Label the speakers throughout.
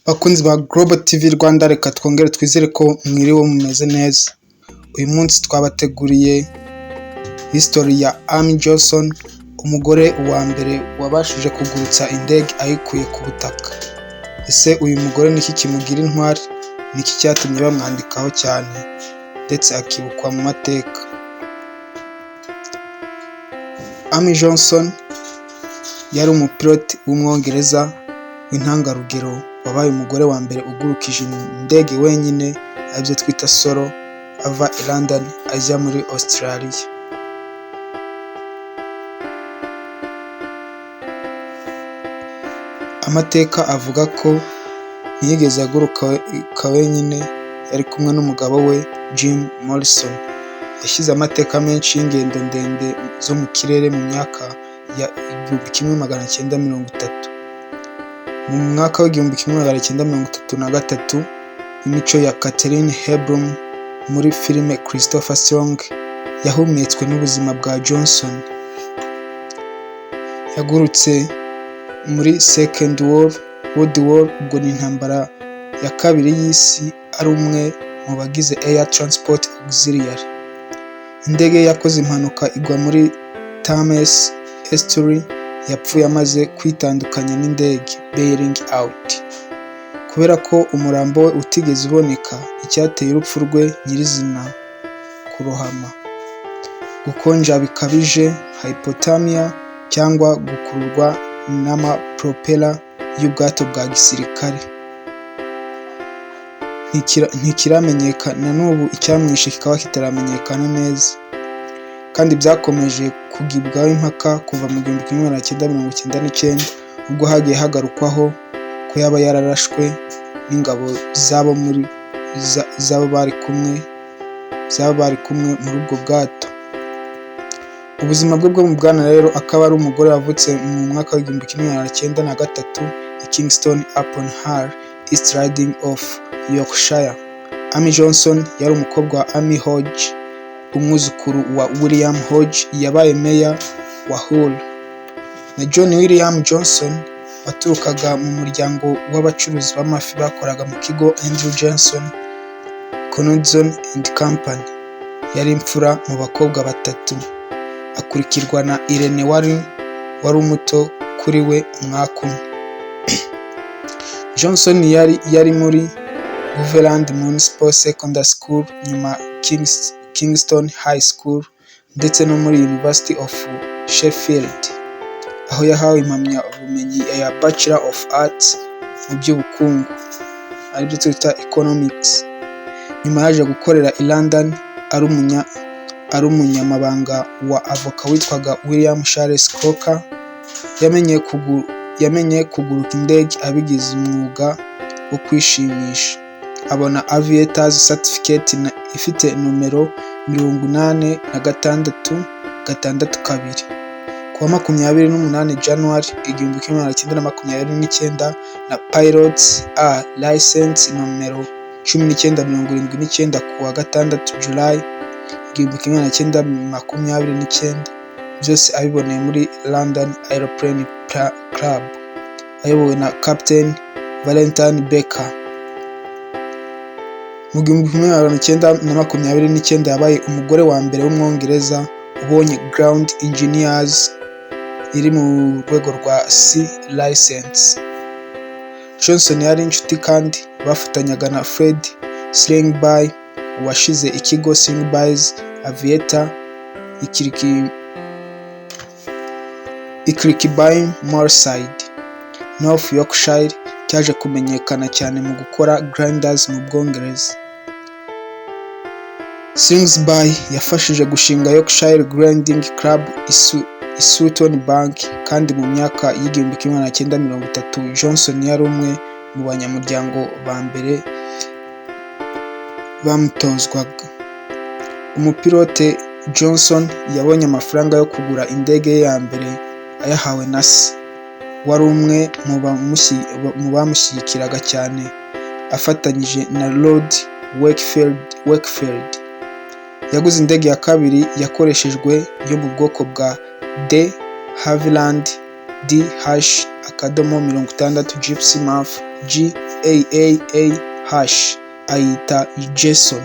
Speaker 1: Bakunzi ba Global TV Rwanda, reka twongere twizere ko mwiriwe mumeze neza. Uyu munsi twabateguriye history ya Amy Johnson, umugore wa mbere wabashije kugurutsa indege ayikuye ku butaka. Ese uyu mugore niki kimugira intwari? Niki cyatumye bamwandikaho cyane ndetse akibukwa mu mateka? Amy Johnson yari umupilote w'umwongereza w'intangarugero wabaye umugore wa mbere ugurukije indege wenyine, aribyo twita solo, ava i London ajya muri Australia. Amateka avuga ko ntiyigeze aguruka wenyine, yari kumwe n'umugabo we Jim Morrison. Yashyize amateka menshi y'ingendo ndende zo mu kirere mu myaka ya 1930. Mu mwaka wa 1933, imico ya Katharine Hepburn muri filime Christopher Strong yahumetswe n'ubuzima bwa Johnson. Yagurutse muri Second World War, ubwo ni intambara ya kabiri y'isi, ari umwe mu bagize Air Transport Auxiliary. Indege yakoze impanuka igwa muri Thames Estuary, yapfuye amaze kwitandukanya n'indege bailing out. Kubera ko umurambo we utigeze uboneka, icyateye urupfu rwe nyirizina kurohama, gukonja bikabije, hypothermia, cyangwa gukururwa n'amapropela y'ubwato bwa gisirikare. Ntikiramenyekana n'ubu, icyamwishe kikaba kitaramenyekana neza, kandi byakomeje kugibwaho impaka kuva mu 1999, ubwo hagiye hagarukwaho ko yaba yararashwe n'ingabo z'abo bari kumwe muri ubwo bwato. Ubuzima bwe bwo mu bwana rero akaba ari umugore wavutse mu mwaka wa 1903 i Kingston upon Hull, East Riding of Yorkshire. Amy Johnson yari umukobwa wa Amy Hodge, umwuzukuru wa William Hodge yabaye meya wa Hull, na John William Johnson waturukaga mu muryango w'abacuruzi b'amafi bakoraga mu kigo Andrew Johnson Knudsen and Company. Yari imfura mu bakobwa batatu, akurikirwa na Irene wari umuto kuri we umwaka umwe. Johnson yari muri Cleveland Municipal Secondary School, nyuma Kingston High School, ndetse no muri University of Sheffield, aho yahawe impamyabumenyi ya Bachelor of Arts mu by'ubukungu, aribyo twita Economics. Nyuma yaje gukorera i London ari umunyamabanga wa avoka witwaga William Charles Croker. Yamenye kuguruka indege abigize umwuga wo kwishimisha, abona aviators certificate ifite numero 8662. Kuwa 28 January 1929, na Pilots A license numero 1979 kuwa 6 July 1929, byose abiboneye muri London Aeroplane Club, ayobowe na Captain Valentine Becker. Mu 1929 yabaye umugore wa mbere w'umwongereza ubonye Ground Engineers iri mu rwego rwa C license. Johnson yari inshuti kandi bafatanyaga na Fred Slingby washize ikigo Slingby's Aviator i Kirkby Moorside, North Yorkshire, cyaje kumenyekana cyane mu gukora grinders mu Bwongereza. Slingby yafashije gushinga Yorkshire Grinding Club i Sutton Bank, kandi mu myaka y'1930 Johnson yari umwe mu banyamuryango ba mbere bamutozwaga. Umupilote Johnson yabonye amafaranga yo kugura indege ye ya mbere ayahawe na se, wari umwe mu bamushyigikiraga cyane, afatanyije na Lord Wakefield. Yaguze indege ya kabiri yakoreshejwe yo mu bwoko bwa de Havilland DH-60 Gypsy Moth GS JAAA ayita Jason,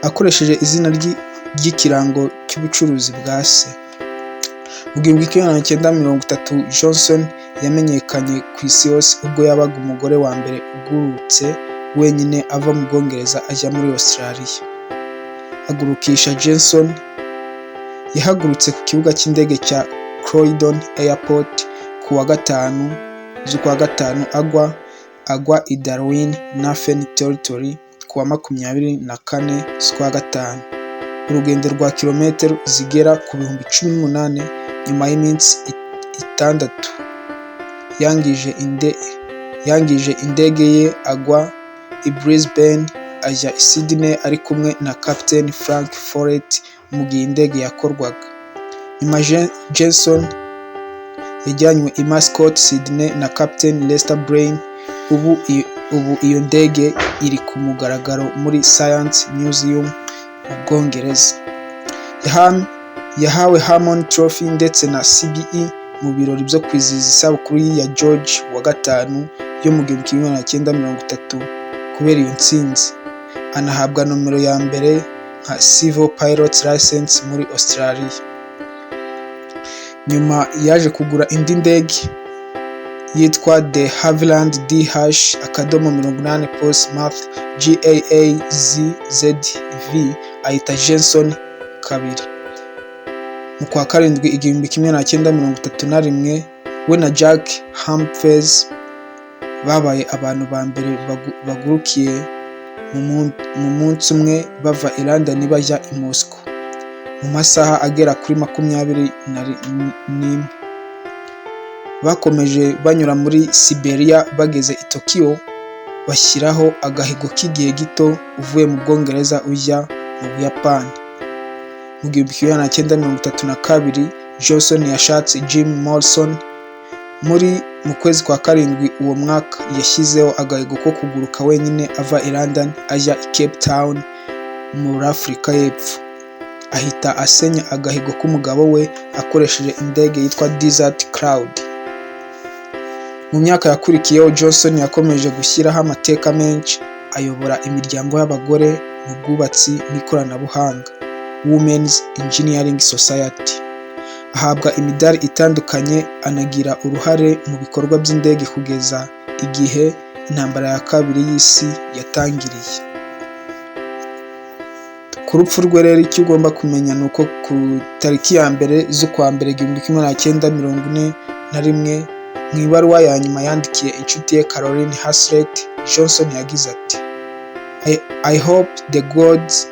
Speaker 1: akoresheje izina ry'ikirango cy'ubucuruzi bwa se. Mu 1930 Johnson yamenyekanye ku isi yose ubwo yabaga umugore wa mbere ugurutse wenyine ava mu Bwongereza ajya muri Australia. Agurukisha Jason yahagurutse ku kibuga cy'indege cya Croydon Airport ku wa 5 z'ukwa gatanu agwa i Darwin, Northern Territory ku wa 24 z'ukwa gatanu. Urugendo rwa kilometero zigera ku 18,000. Nyuma y'iminsi 6 yangije indege ye agwa i Brisbane ajya i Sydney ari kumwe na Captain Frank Follett mu gihe indege yakorwaga. Nyuma Jason yajyanywe i Mascot, Sydney na Captain Lester Brain. Ubu iyo ndege iri ku mugaragaro muri Science Museum mu Bwongereza. Yahawe Harmon Trophy ndetse na CBE mu birori byo kwizihiza isabukuru ya George wa gatanu yo mu 1930 kubera iyo ntsinzi. Anahabwa nomero ya mbere nka Civil Pilot's License muri Australia. Nyuma yaje kugura indi ndege yitwa de Havilland D-80 Portsmouth GAAZZV ayita Jason kabiri. Mu kwa karindwi 1931 we na Jack Humphreys babaye abantu ba mbere bagurukiye mu munsi umwe bava i London bajya i Moscow mu masaha agera kuri 21. Bakomeje banyura muri Siberia bageze i Tokyo bashyiraho agahigo k'igihe gito uvuye mu Bwongereza ujya mu Buyapani. Mu 1932 Johnson yashatse Jim Morrison. Mu kwezi kwa karindwi uwo mwaka yashyizeho agahigo ko kuguruka wenyine ava i London ajya i Cape Town muri Afurika y'Epfo. Ahita asenya agahigo k'umugabo we akoresheje indege yitwa Desert Cloud. Mu myaka yakurikiyeho Johnson yakomeje gushyiraho amateka menshi, ayobora imiryango y'abagore mu bwubatsi n'ikoranabuhanga Women's Engineering Society. Ahabwa imidari itandukanye, anagira uruhare mu bikorwa by'indege kugeza igihe intambara ya kabiri y'isi yatangiriye. Ku rupfu rwe rero icyo ugomba kumenya ni uko ku tariki ya mbere z'ukwa mbere 1941 mu ibaruwa ya nyuma yandikiye inshuti ye Caroline Haslett, Johnson yagize ati I hope the gods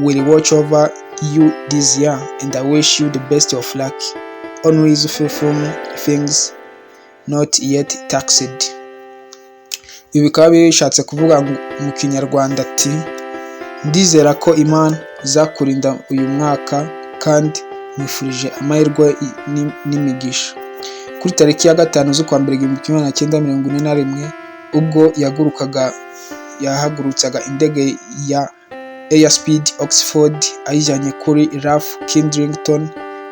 Speaker 1: will watch over you this year and I wish you the best of luck. Always fulfill things not yet taxed. Ibi bikaba bishatse kuvuga mu Kinyarwanda ati ndizera ko Imana izakurinda uyu mwaka kandi mwifurije amahirwe n'imigisha. Kuri tariki ya 5 z'ukwa mbere 1941 ubwo yahagurutsaga indege ya Airspeed Oxford ayijyanye kuri Ralph Kidrington,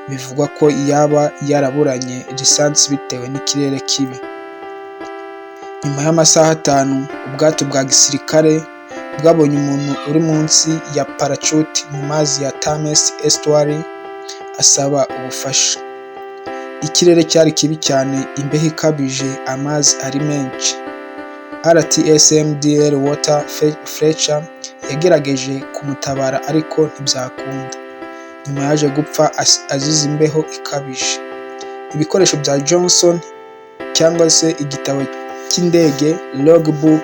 Speaker 1: bivugwa ko yaba yaraburanye lisansi bitewe n'ikirere kibi. Nyuma y'amasaha 5 ubwato bwa gisirikare bwabonye umuntu uri munsi ya parachute mu mazi ya Thames Estuary asaba ubufasha. Ikirere cyari kibi cyane, imbeho ikabije, amazi ari menshi. RTSMDL Walter Fletcher yagerageje kumutabara ariko ntibyakunda. Nyuma yaje gupfa azize imbeho ikabije. Ibikoresho bya Johnson cyangwa se igitabo cy'indege, logbook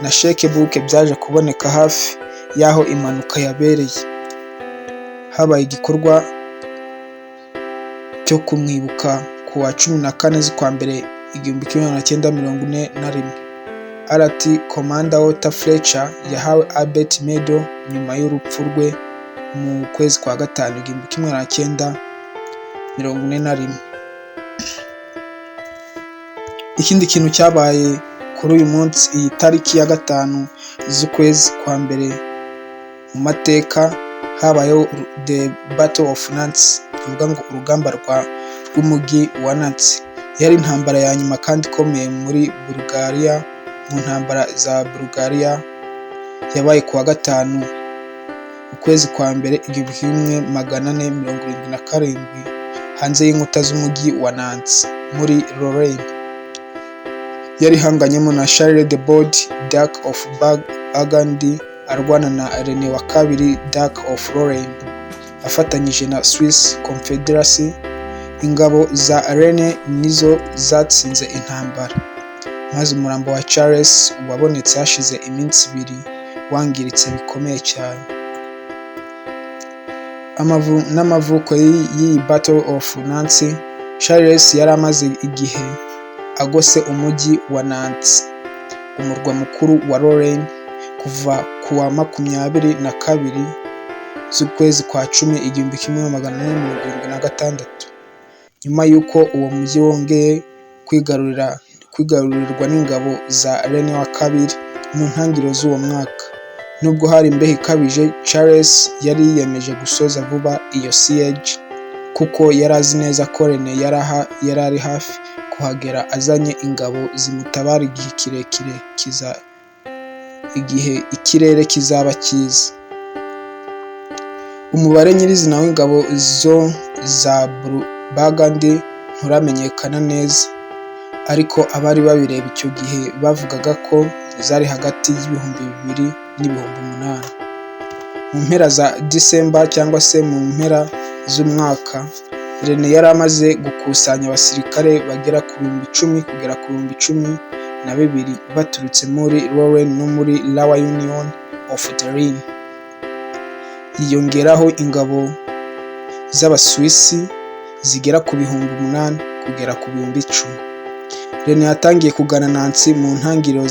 Speaker 1: na checkbook byaje kuboneka hafi y'aho impanuka yabereye. Habaye igikorwa cyo kumwibuka ku wa 14 z'ukwa mbere 1941. RT Commander Walter Fletcher yahawe Albert Medal nyuma y'urupfu rwe mu kwezi kwa gatanu 1941. Ikindi kintu cyabaye kuri uyu munsi, iyi tariki ya 5 z'ukwezi kwa mbere mu mateka, habayeho the Battle of Nantes, bivuga ngo urugamba rw'umujyi wa Nantes. Yari intambara ya nyuma kandi ikomeye muri Bulgaria mu ntambara za Bulgaria yabaye kuwa gatanu ukwezi kwa mbere 1477 hanze y'inkuta z'umujyi wa Nantes muri Lorraine. Yari ihanganyemo na Charles de Bod, Duke of Burgundy, arwana na René wa kabiri, Duke of Lorraine, afatanyije na Swiss Confederacy. Ingabo za René nizo zatsinze intambara, maze umurambo wa Charles wabonetse hashize iminsi 2 wangiritse bikomeye cyane. N'amavuko y'iyi Battle of Nantes, Charles yari amaze igihe agose umujyi wa Nantes, umurwa mukuru wa Lorraine, kuva kuwa 22 z'ukwezi kwa 10 1476, nyuma y'uko uwo mujyi wongeye kwigarurirwa n'ingabo za René wa kabiri mu ntangiriro z'uwo mwaka. Nubwo hari imbeho ikabije, Charles yari yiyemeje gusoza vuba iyo siege, kuko yari azi neza ko René yari ari hafi kuhagera azanye ingabo zimutabara igihe ikirere kizaba cyiza. Umubare nyirizina w'ingabo za Burgundy nturamenyekana neza, ariko abari babireba icyo gihe bavugaga ko zari hagati y'ibihumbi 2 n'ibihumbi 8. Mu mpera za Disemba cyangwa se mu mpera z'umwaka, René yari amaze gukusanya abasirikare bagera ku 10,000 kugera ku 12,000 baturutse muri Lorraine no muri Lower Union of the Rhine. Yiyongeraho ingabo z'Abasuwisi zigera ku 8,000 kugera ku 10,000. René yatangiye kugana Nantes mu ntangiriro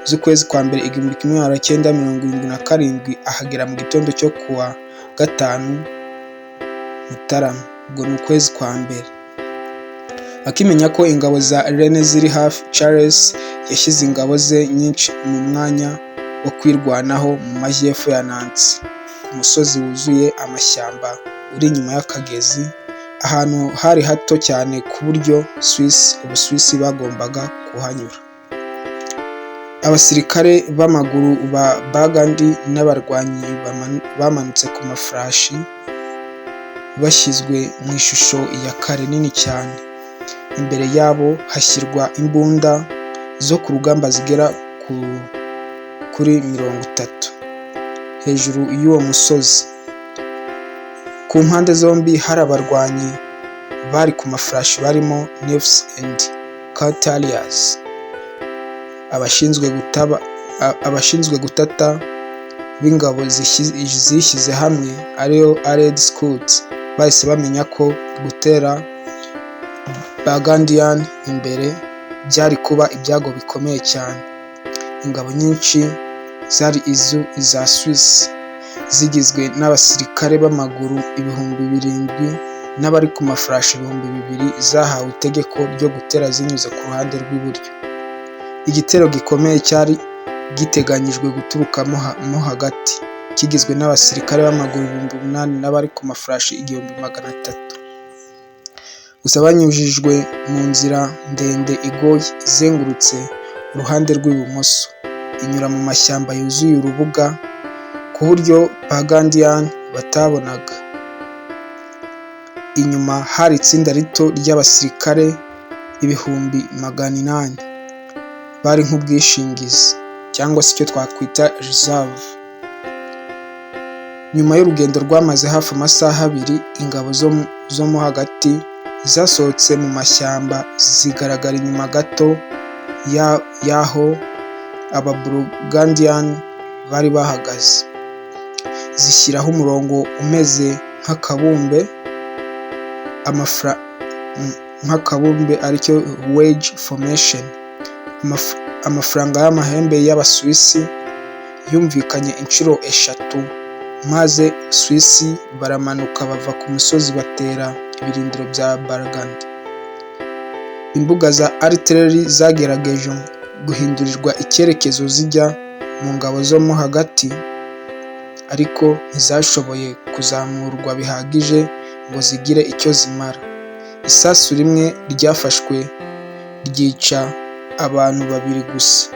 Speaker 1: z'ukwezi kwa mbere 1977, ahagera mu gitondo cyo kuwa gatanu Mutarama, ubwo ni ukwezi kwa mbere. Akimenya ko ingabo za René ziri hafi, Charles yashyize ingabo ze nyinshi mu mwanya wo kwirwanaho mu majyepfo ya Nantes, ku musozi wuzuye amashyamba uri inyuma y'akagezi, ahantu hari hato cyane ku buryo Ubusuwisi bagombaga kuhanyura. Abasirikare b'amaguru ba Burgundy n'abarwanyi bamanutse ku mafarashi bashyizwe mu ishusho ya kare nini cyane. Imbere yabo hashyirwa imbunda zo ku rugamba zigera kuri 30 hejuru y'uwo musozi. Ku mpande zombi hari abarwanyi bari ku mafarashi barimo Nefs and Cavaliers. Abashinzwe gutata b'ingabo zishyize hamwe ariyo Allied Scouts bahise bamenya ko gutera Burgundian imbere byari kuba ibyago bikomeye cyane. Ingabo nyinshi zari iza Swiss, zigizwe n'abasirikare b'amaguru 7,000 n'abari ku mafarashi 2,000 zahawe itegeko ryo gutera zinyuze ku ruhande rw'iburyo. Igitero gikomeye cyari giteganyijwe guturuka mo hagati, kigizwe n'abasirikare b'amaguru 8,000 n'abari ku mafarashi 1,300. Gusa banyujijwe mu nzira ndende igoye izengurutse uruhande rw'ibumoso, inyura mu mashyamba yuzuye urubuga ku buryo Burgundian batabonaga. Inyuma hari itsinda rito ry'abasirikare 800 bari nk'ubwishingizi cyangwa se icyo twakwita reserve. Nyuma y'urugendo rwamaze hafi amasaha 2, ingabo zo mo hagati zasohotse mu mashyamba zigaragara inyuma gato y'aho Burgundian bari bahagaze, zishyiraho umurongo umeze nk'akabumbe aricyo wedge formation. Amafaranga y'amahembe y'Abasuwisi yumvikanye inshuro 3, maze Suwisi baramanuka bava ku musozi batera ibirindiro bya Burgundy. Imbuga za artillery zagerageje guhindurirwa icyerekezo zijya mu ngabo zo mo hagati, ariko ntizashoboye kuzamurwa bihagije ngo zigire icyo zimara. Isasu rimwe ryafashwe ryica abantu 2 gusa,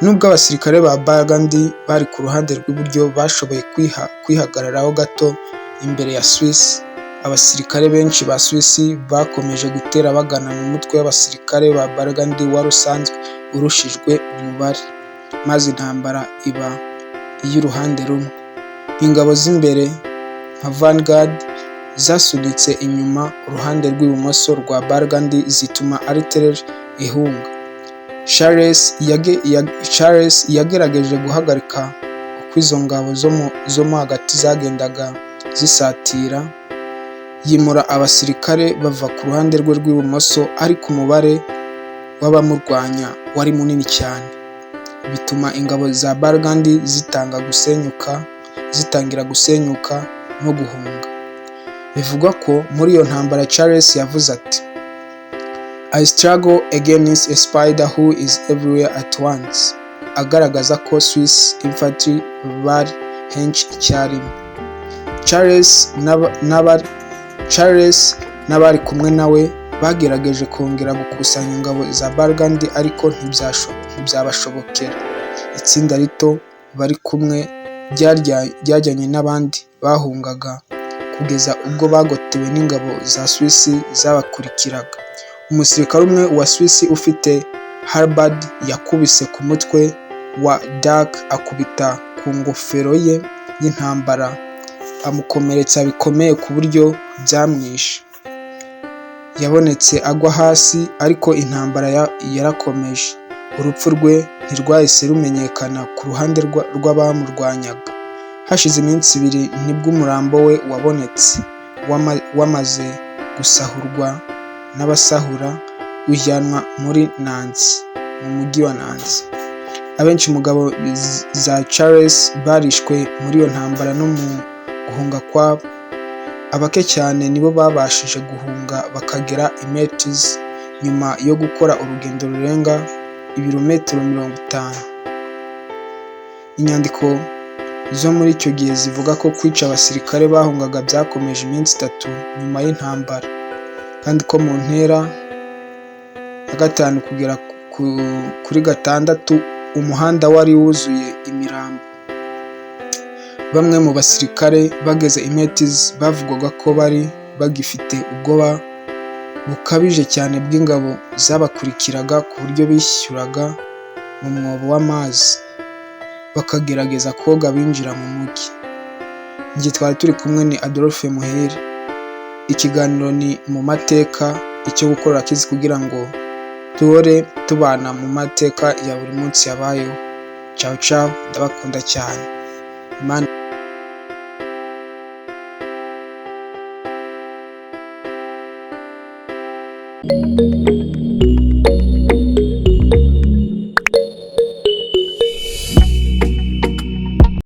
Speaker 1: Nubwo abasirikare ba Burgundy bari ku ruhande rw'iburyo bashoboye kwihagararaho gato imbere ya Swiss, abasirikare benshi ba Swiss bakomeje gutera bagana mu mutwe w'abasirikare ba Burgundy wari usanzwe urushijwe umubare, maze intambara iba iy'uruhande rumwe. Ingabo z'imbere nka Vanguard zasunitse inyuma uruhande rw'ibumoso rwa Burgundy zituma artillery ihunga. Charles yagerageje guhagarika uko izo ngabo zo mo hagati zagendaga zisatira, yimura abasirikare bava ku ruhande rwe rw'ibumoso, ariko umubare w'abamurwanya wari munini cyane, bituma ingabo za Burgundy zitangira gusenyuka no guhunga. Bivugwa ko muri iyo ntambara Charles yavuze ati, "I struggle against a spider who is everywhere at once," agaragaza ko Swiss infantry bari henshi icyarimwe. Charles n'abari kumwe nawe bagerageje kongera gukusanya ingabo za Burgundy, ariko ntibyabashobokera. Itsinda rito bari kumwe ryajyanye n'abandi bahungaga kugeza ubwo bagotewe n'ingabo za Swiss zabakurikiraga. Umusirikare umwe wa Swiss ufite halberd yakubise ku mutwe wa Duke akubita ku ngofero ye y'intambara, amukomeretsa bikomeye ku buryo byamwishe. Yabonetse agwa hasi, ariko intambara yarakomeje. Urupfu rwe ntirwahise rumenyekana ku ruhande rw'abamurwanyaga. Hashize iminsi ibiri nibwo umurambo we wabonetse, wamaze gusahurwa n'abasahura, ujyanwa muri Nancy, mu mujyi wa Nancy. Abenshi mu ngabo za Charles barishwe muri iyo ntambara no mu guhunga kwabo. Abake cyane nibo babashije guhunga bakagera i Metz nyuma yo gukora urugendo rurenga ibirometero 50. Inyandiko zo muri icyo gihe zivuga ko kwica abasirikare bahungaga byakomeje iminsi 3 nyuma y'intambara, kandi ko mu ntera ya 5 kugera kuri 6 umuhanda wari wuzuye imirambo. Bamwe mu basirikare bageze i Metz bavugwaga ko bari bagifite ubwoba bukabije cyane bw'ingabo zabakurikiraga, ku buryo bishyuraga mu mwobo w'amazi bakagerageza koga binjira mu mujyi. Igihe twari turi kumwe ni Adolphe Muhire. Ikiganiro ni mu mateka, icyo gukora kizi kugira ngo duhore tubana mu mateka ya buri munsi yabayeho. Ciao ciao, ndabakunda cyane. Imana